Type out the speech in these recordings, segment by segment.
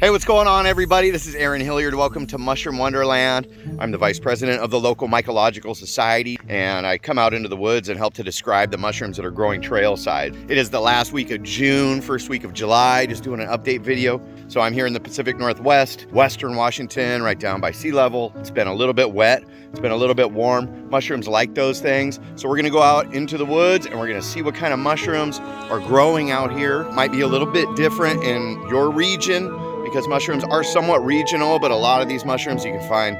Hey, what's going on, everybody? This is Hilliard. Welcome to Mushroom Wonderland. I'm the vice president of the local mycological society, and I come out into the woods and help to describe the mushrooms that are growing trailside. It is the last week of June, first week of July, just doing an update video. So I'm here in the Pacific Northwest, Western Washington, right down by sea level. It's been a little bit wet. It's been a little bit warm. Mushrooms like those things. So we're gonna go out into the woods and we're gonna see what kind of mushrooms are growing out here. Might be a little bit different in your region, because mushrooms are somewhat regional, but a lot of these mushrooms you can find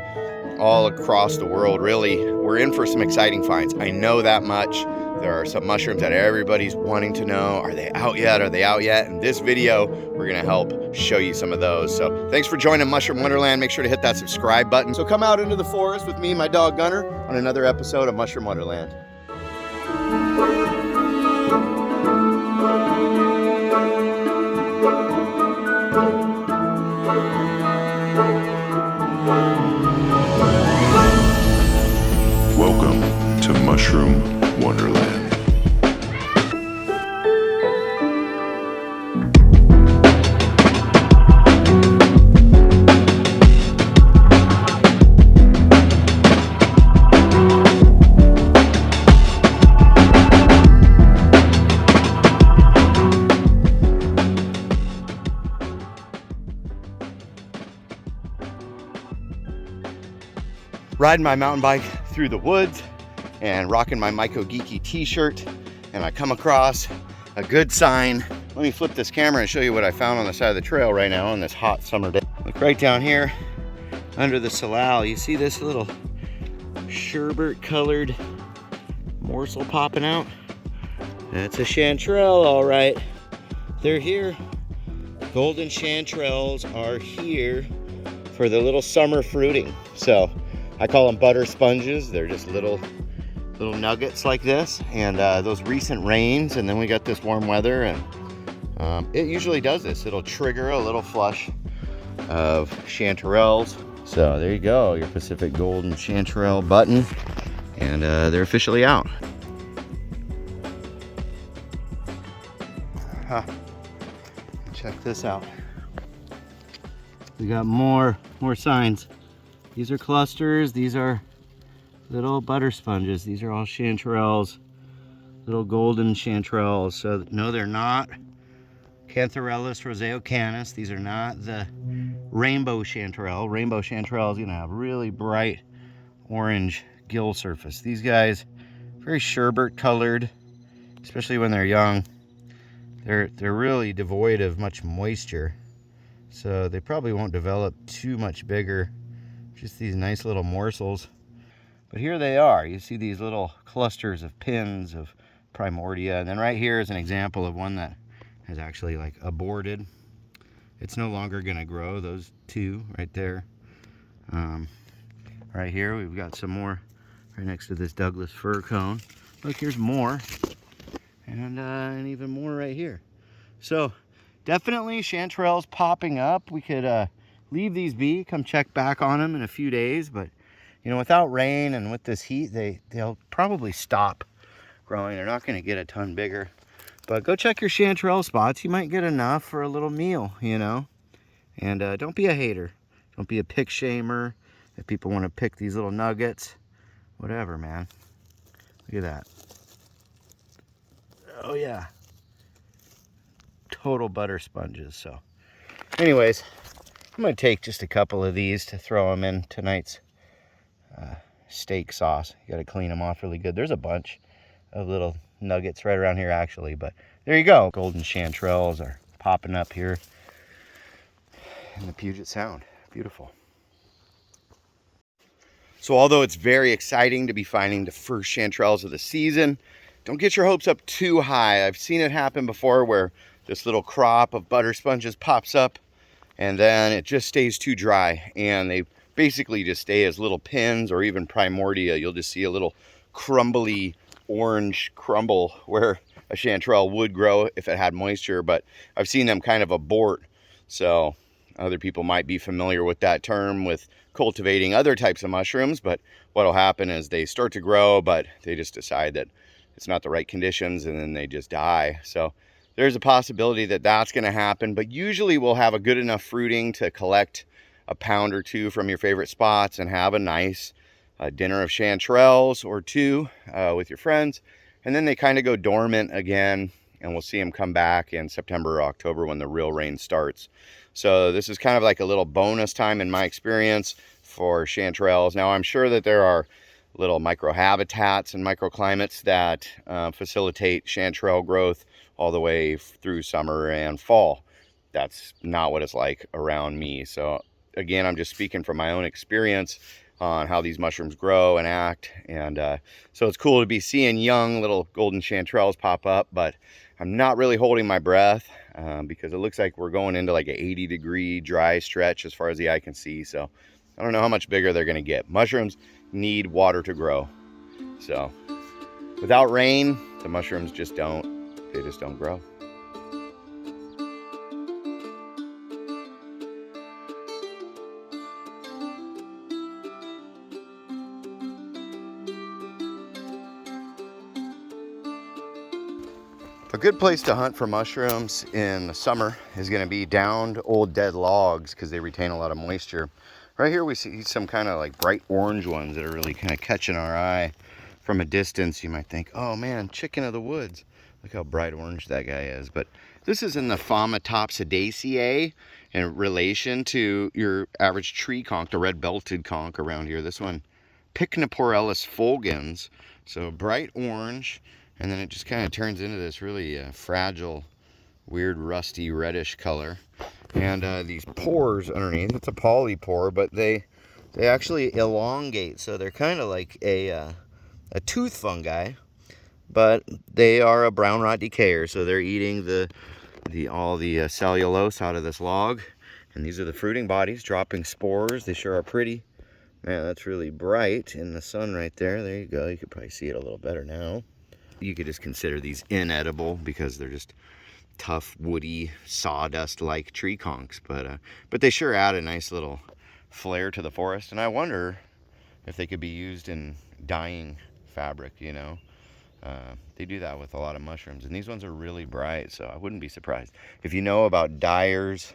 all across the world, really. We're in for some exciting finds. I know that much. There are some mushrooms that everybody's wanting to know. Are they out yet? Are they out yet? In this video, we're gonna help show you some of those. So thanks for joining Mushroom Wonderland. Make sure to hit that subscribe button. So come out into the forest with me and my dog Gunnar on another episode of Mushroom Wonderland. Welcome to Mushroom Wonderland. Riding my mountain bike through the woods and rocking my mycological t-shirt, and I come across a good sign. Let me flip this camera and show you what I found on the side of the trail right now on this hot summer day. Look right down here under the salal. You see this little sherbet colored morsel popping out? That's a chanterelle, all right. They're here. Golden chanterelles are here for the little summer fruiting. So I call them butter sponges. They're just little nuggets like this, and those recent rains, and then we got this warm weather, and it usually does this. It'll trigger a little flush of chanterelles. So there you go, your Pacific golden chanterelle button, and they're officially out. Check this out. We got more signs. These are clusters. These are little butter sponges. These are all chanterelles, little golden chanterelles. So no, they're not Cantharellus roseocanis. These are not the rainbow chanterelle. Rainbow chanterelle is gonna have really bright orange gill surface. These guys, very sherbet colored, especially when they're young. They're really devoid of much moisture, so they probably won't develop too much bigger. Just these nice little morsels. But here they are. You see these little clusters of pins of primordia. And then right here is an example of one that has actually like aborted. It's no longer gonna grow, those two right there. Right here, we've got some more right next to this Douglas fir cone. Look, here's more. And even more right here. So definitely chanterelles popping up. We could leave these be, come check back on them in a few days, but you know, without rain and with this heat, they'll probably stop growing. They're not going to get a ton bigger. But go check your chanterelle spots. You might get enough for a little meal, you know. And don't be a hater. Don't be a pick shamer. If people want to pick these little nuggets, whatever, man. Look at that. Oh yeah. Total butter sponges. So anyways, I'm going to take just a couple of these to throw them in tonight's steak sauce. You got to clean them off really good. There's a bunch of little nuggets right around here actually, but there you go. Golden chanterelles are popping up here in the Puget Sound. Beautiful. So although it's very exciting to be finding the first chanterelles of the season, don't get your hopes up too high. I've seen it happen before where this little crop of butter sponges pops up and then it just stays too dry, and they basically just stay as little pins or even primordia. You'll just see a little crumbly orange crumble where a chanterelle would grow if it had moisture, but I've seen them kind of abort. So other people might be familiar with that term with cultivating other types of mushrooms, but what'll happen is they start to grow, but they just decide that it's not the right conditions and then they just die. So there's a possibility that that's going to happen, but usually we'll have a good enough fruiting to collect a pound or two from your favorite spots and have a nice dinner of chanterelles or two with your friends. And then they kind of go dormant again, and we'll see them come back in September or October when the real rain starts. So this is kind of like a little bonus time in my experience for chanterelles. Now I'm sure that there are little microhabitats and microclimates that facilitate chanterelle growth all the way through summer and fall. That's not what it's like around me. So again, I'm just speaking from my own experience on how these mushrooms grow and act. And so it's cool to be seeing young little golden chanterelles pop up, but I'm not really holding my breath because it looks like we're going into like an 80-degree dry stretch as far as the eye can see. So I don't know how much bigger they're going to get. Mushrooms need water to grow. So without rain, the mushrooms just don't grow. A good place to hunt for mushrooms in the summer is going to be downed old dead logs because they retain a lot of moisture. Right here we see some kind of like bright orange ones that are really kind of catching our eye. From a distance you might think, oh man, chicken of the woods. Look how bright orange that guy is. But this is in the Phamatopsidaceae in relation to your average tree conch, the red-belted conch around here. This one, Pycnoporellus fulgens. So bright orange, and then it just kind of turns into this really fragile, weird, rusty, reddish color. And these pores underneath, it's a polypore, but they actually elongate. So they're kind of like a tooth fungi, but they are a brown rot decayer. So they're eating all the cellulose out of this log. And these are the fruiting bodies dropping spores. They sure are pretty. Man, that's really bright in the sun right there. There you go. You could probably see it a little better now. You could just consider these inedible because they're just tough, woody, sawdust-like tree conchs. But they sure add a nice little flair to the forest. And I wonder if they could be used in dyeing fabric, you know. They do that with a lot of mushrooms. And these ones are really bright, so I wouldn't be surprised. If you know about dyers'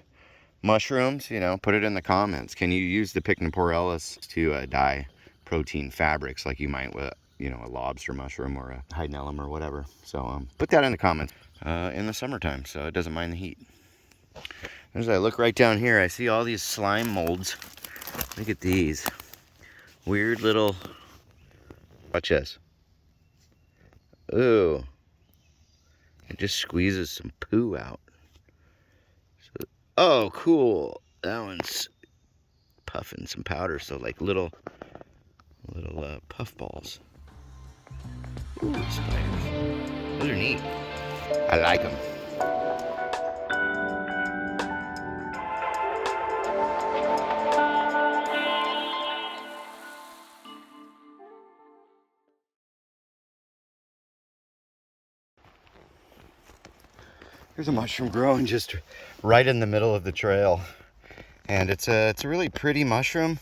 mushrooms, you know, put it in the comments. Can you use the Pycnoporellus to dye protein fabrics like you might with, you know, a lobster mushroom or a hydnellum or whatever? So put that in the comments in the summertime so it doesn't mind the heat. As I look right down here, I see all these slime molds. Look at these weird little, watch this. Ooh, it just squeezes some poo out. So, oh, cool. That one's puffing some powder, so like little puff balls. Ooh, spiders. Those are neat. I like them. There's a mushroom growing just right in the middle of the trail. And it's a really pretty mushroom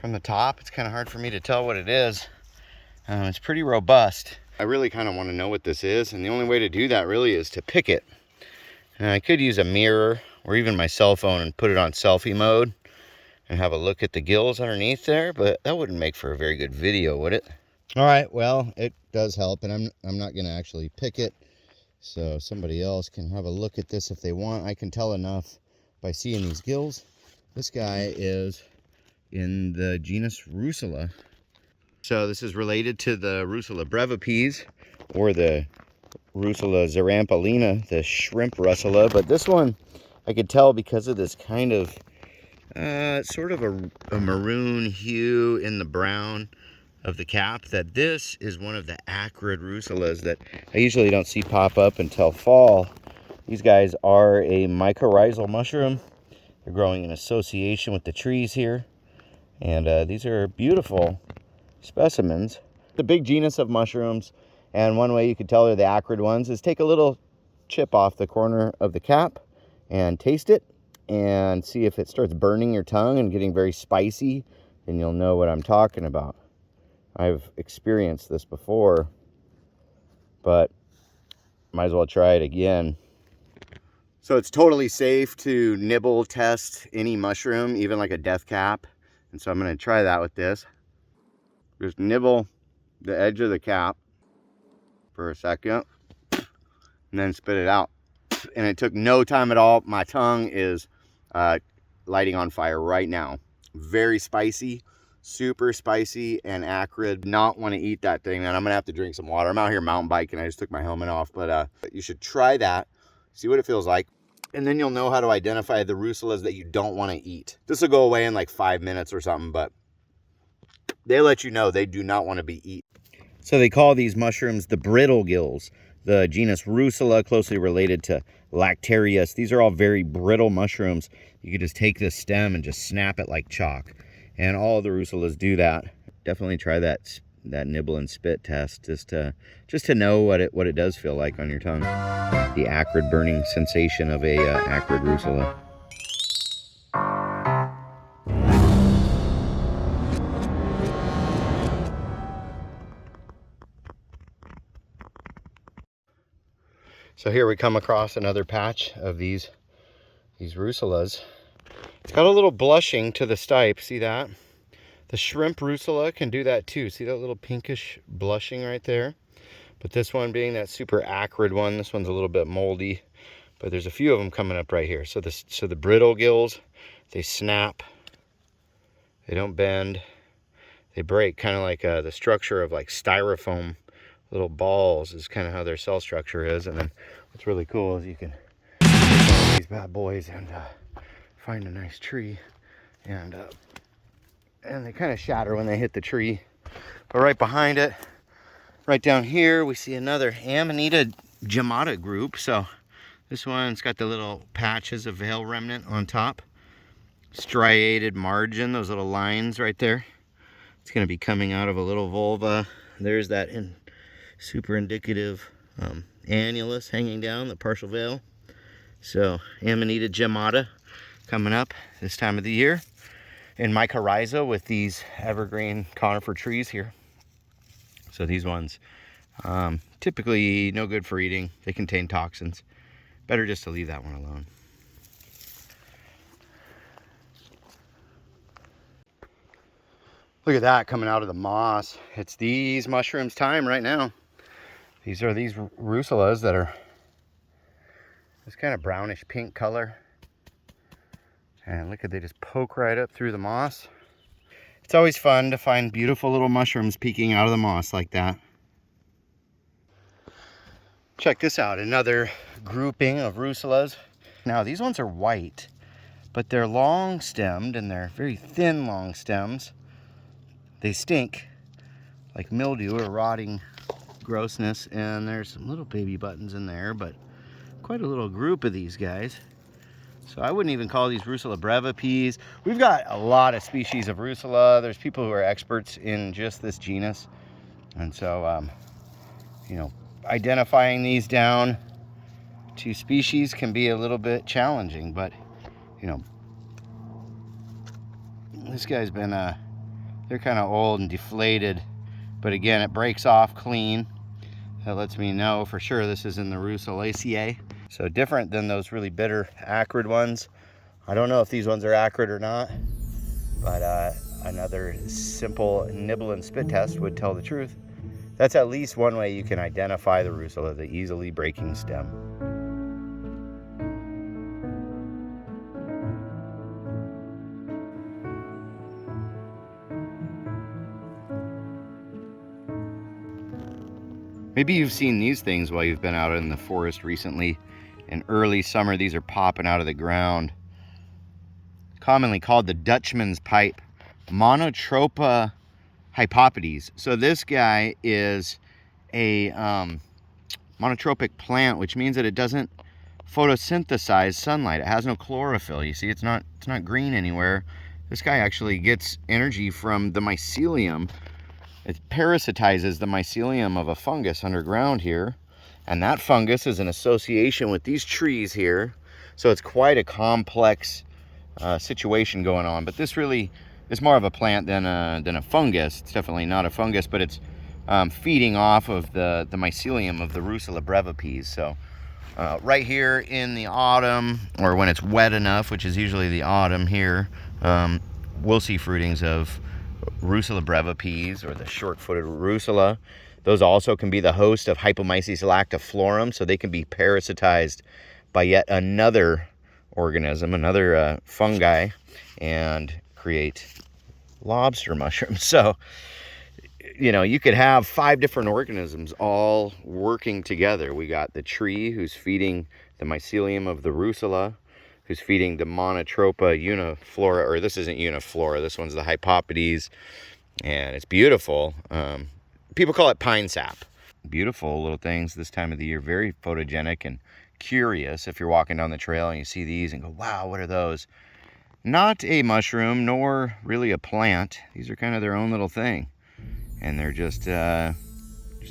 from the top. It's kind of hard for me to tell what it is. It's pretty robust. I really kind of want to know what this is, and the only way to do that really is to pick it. And I could use a mirror or even my cell phone and put it on selfie mode and have a look at the gills underneath there, but that wouldn't make for a very good video, would it? All right, well, it does help, and I'm not going to actually pick it. So somebody else can have a look at this if they want. I can tell enough by seeing these gills. This guy is in the genus Russula. So this is related to the Russula breviipes or the Russula zarampolina, the shrimp Russula. But this one I could tell because of this kind of sort of a maroon hue in the brown of the cap, that this is one of the acrid Russulas that I usually don't see pop up until fall. These guys are a mycorrhizal mushroom. They're growing in association with the trees here, and these are beautiful specimens. The big genus of mushrooms, and one way you could tell they're the acrid ones is take a little chip off the corner of the cap and taste it and see if it starts burning your tongue and getting very spicy, and you'll know what I'm talking about. I've experienced this before, but might as well try it again. So it's totally safe to nibble test any mushroom, even like a death cap. And so I'm going to try that with this. Just nibble the edge of the cap for a second and then spit it out. And it took no time at all. My tongue is lighting on fire right now. Very spicy, super spicy and acrid. Not want to eat that thing, man. I'm gonna have to drink some water. I'm out here mountain biking. I just took my helmet off, but you should try that, see what it feels like, and then you'll know how to identify the russulas that you don't want to eat. This will go away in like 5 minutes or something, but they let you know they do not want to be eaten. So they call these mushrooms the brittle gills. The genus Russula, closely related to Lactarius. These are all very brittle mushrooms. You could just take this stem and just snap it like chalk. And all the Russulas do that. Definitely try that nibble and spit test just to know what it does feel like on your tongue. The acrid burning sensation of a acrid Russula. So here we come across another patch of these Russulas. It's got a little blushing to the stipe, see that? The shrimp Russula can do that too. See that little pinkish blushing right there? But this one being that super acrid one, this one's a little bit moldy, but there's a few of them coming up right here. So the brittle gills, they snap, they don't bend, they break, kind of like the structure of like styrofoam. Little balls is kind of how their cell structure is. And then what's really cool is you can find these bad boys and find a nice tree, and they kind of shatter when they hit the tree. But right behind it, right down here, we see another Amanita gemata group. So this one's got the little patches of veil remnant on top, striated margin, those little lines right there. It's going to be coming out of a little vulva. There's that super indicative annulus hanging down, the partial veil. So Amanita gemata coming up this time of the year in mycorrhiza with these evergreen conifer trees here. So these ones typically no good for eating. They contain toxins. Better just to leave that one alone. Look at that coming out of the moss. It's these mushrooms time right now. These are these Russulas that are this kind of brownish pink color. And look at, they just poke right up through the moss. It's always fun to find beautiful little mushrooms peeking out of the moss like that. Check this out, another grouping of Russulas. Now these ones are white, but they're long stemmed and they're very thin long stems. They stink like mildew or rotting grossness, and there's some little baby buttons in there, but quite a little group of these guys. So I wouldn't even call these Russula brevipes. We've got a lot of species of Russula. There's people who are experts in just this genus, and so you know, identifying these down to species can be a little bit challenging. But you know, this guy's been they're kind of old and deflated, but again, it breaks off clean. That lets me know for sure this is in the Russulaceae. So different than those really bitter, acrid ones. I don't know if these ones are acrid or not, but another simple nibble and spit test would tell the truth. That's at least one way you can identify the Russula, the easily breaking stem. Maybe you've seen these things while you've been out in the forest recently. In early summer, these are popping out of the ground. Commonly called the Dutchman's pipe, Monotropa hypopedes. So this guy is a monotropic plant, which means that it doesn't photosynthesize sunlight. It has no chlorophyll. You see, it's not green anywhere. This guy actually gets energy from the mycelium. It parasitizes the mycelium of a fungus underground here, and that fungus is in association with these trees here. So it's quite a complex situation going on. But this really is more of a plant than a fungus. It's definitely not a fungus, but it's feeding off of the mycelium of the Russula brevipes. So Right here in the autumn, or when it's wet enough, which is usually the autumn here, we'll see fruitings of Russula breva peas, or the short-footed Russula. Those also can be the host of Hypomyces lactiflorum, so they can be parasitized by yet another organism, another fungi, and create lobster mushrooms. So, you know, you could have 5 different organisms all working together. We got the tree who's feeding the mycelium of the Russula, who's feeding the Monotropa uniflora, or this isn't uniflora, this one's the Hypopodes, and it's beautiful. People call it pine sap. Beautiful little things this time of the year, very photogenic and curious. If you're walking down the trail and you see these and go, wow, what are those? Not a mushroom, nor really a plant. These are kind of their own little thing. And they're just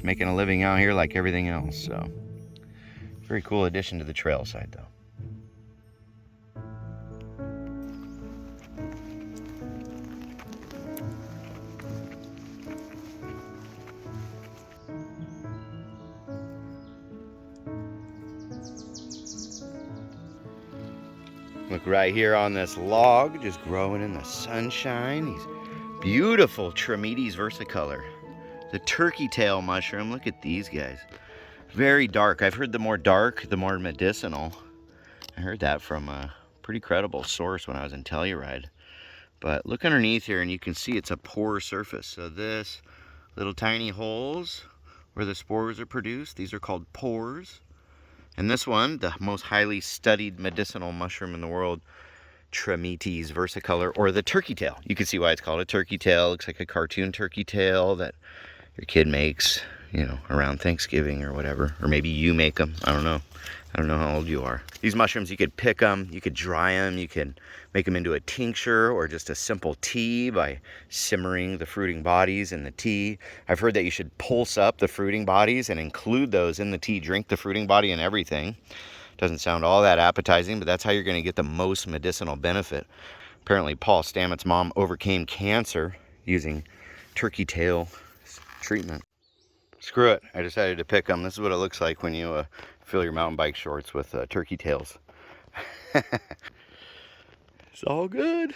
making a living out here like everything else. So, very cool addition to the trail side, though. Look right here on this log, just growing in the sunshine. These beautiful Trametes versicolor. The turkey tail mushroom. Look at these guys. Very dark. I've heard the more dark, the more medicinal. I heard that from a pretty credible source when I was in Telluride. But look underneath here and you can see it's a pore surface. So this little tiny holes where the spores are produced, these are called pores. And this one, the most highly studied medicinal mushroom in the world, Trametes versicolor, or the turkey tail. You can see why it's called a turkey tail. Looks like a cartoon turkey tail that your kid makes, you know, around Thanksgiving or whatever. Or maybe you make them. I don't know. I don't know how old you are. These mushrooms, you could pick them, you could dry them, you can make them into a tincture or just a simple tea by simmering the fruiting bodies in the tea. I've heard that you should pulse up the fruiting bodies and include those in the tea. Drink the fruiting body and everything. Doesn't sound all that appetizing, but that's how you're going to get the most medicinal benefit. Apparently, Paul Stamets' mom overcame cancer using turkey tail treatment. Screw it. I decided to pick them. This is what it looks like when you fill your mountain bike shorts with turkey tails. It's all good.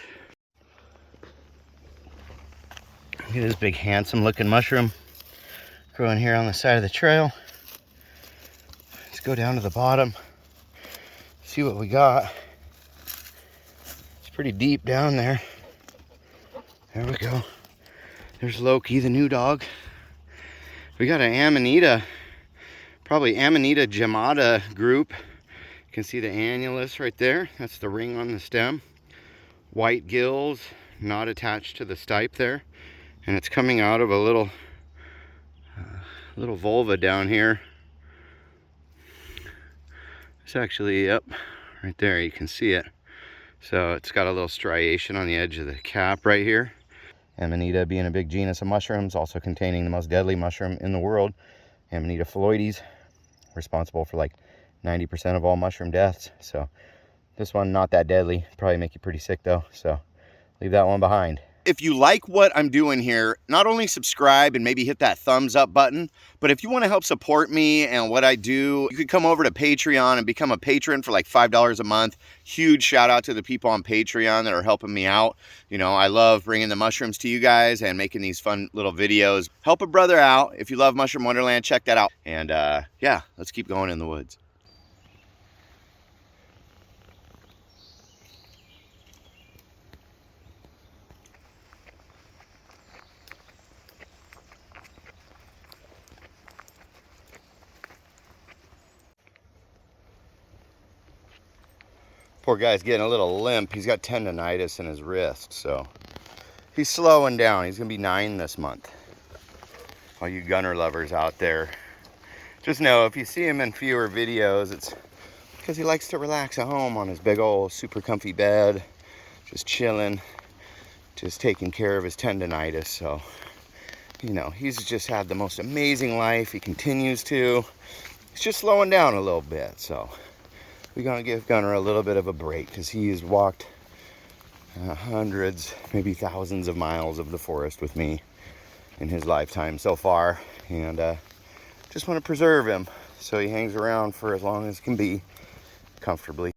Look at this big, handsome looking mushroom growing here on the side of the trail. Let's go down to the bottom, see what we got. It's pretty deep down there. There we go. There's Loki, the new dog. We got an Amanita, probably Amanita gemata group. You can see the annulus right there. That's the ring on the stem. White gills, not attached to the stipe there. And it's coming out of a little vulva down here. It's actually up right there, you can see it. So it's got a little striation on the edge of the cap right here. Amanita being a big genus of mushrooms, also containing the most deadly mushroom in the world, Amanita phalloides, responsible for like 90% of all mushroom deaths. So this one, not that deadly. Probably make you pretty sick though, so leave that one behind. If you like what I'm doing here, not only subscribe and maybe hit that thumbs up button, but if you want to help support me and what I do, you could come over to Patreon and become a patron for like $5 a month. Huge shout out to the people on Patreon that are helping me out. You know, I love bringing the mushrooms to you guys and making these fun little videos. Help a brother out. If you love Mushroom Wonderland, check that out. And yeah, let's keep going in the woods. Poor guy's getting a little limp. He's got tendonitis in his wrist, so he's slowing down. He's gonna be 9 this month. All you Gunnar lovers out there, just know if you see him in fewer videos, it's because he likes to relax at home on his big old super comfy bed, just chilling, just taking care of his tendonitis. So, you know, he's just had the most amazing life. He continues to. He's just slowing down a little bit, so we're gonna give Gunnar a little bit of a break because he's walked hundreds, maybe thousands of miles of the forest with me in his lifetime so far, and just want to preserve him. so he hangs around for as long as can be comfortably.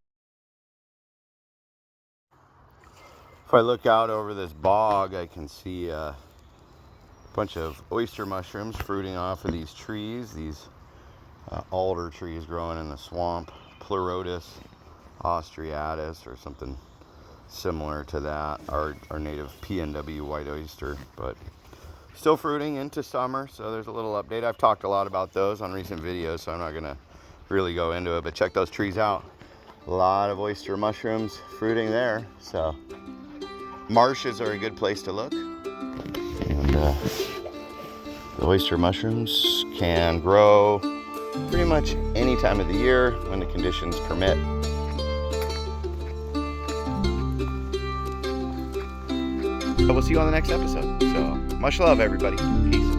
If I look out over this bog, I can see a bunch of oyster mushrooms fruiting off of these trees, these alder trees growing in the swamp, Pleurotus austriatus or something similar to that, our native PNW white oyster, but still fruiting into summer, so there's a little update. I've talked a lot about those on recent videos, so I'm not gonna really go into it, but check those trees out. A lot of oyster mushrooms fruiting there, so marshes are a good place to look. And the oyster mushrooms can grow pretty much any time of the year when the conditions permit. We'll see you on the next episode. So much love, everybody. Peace.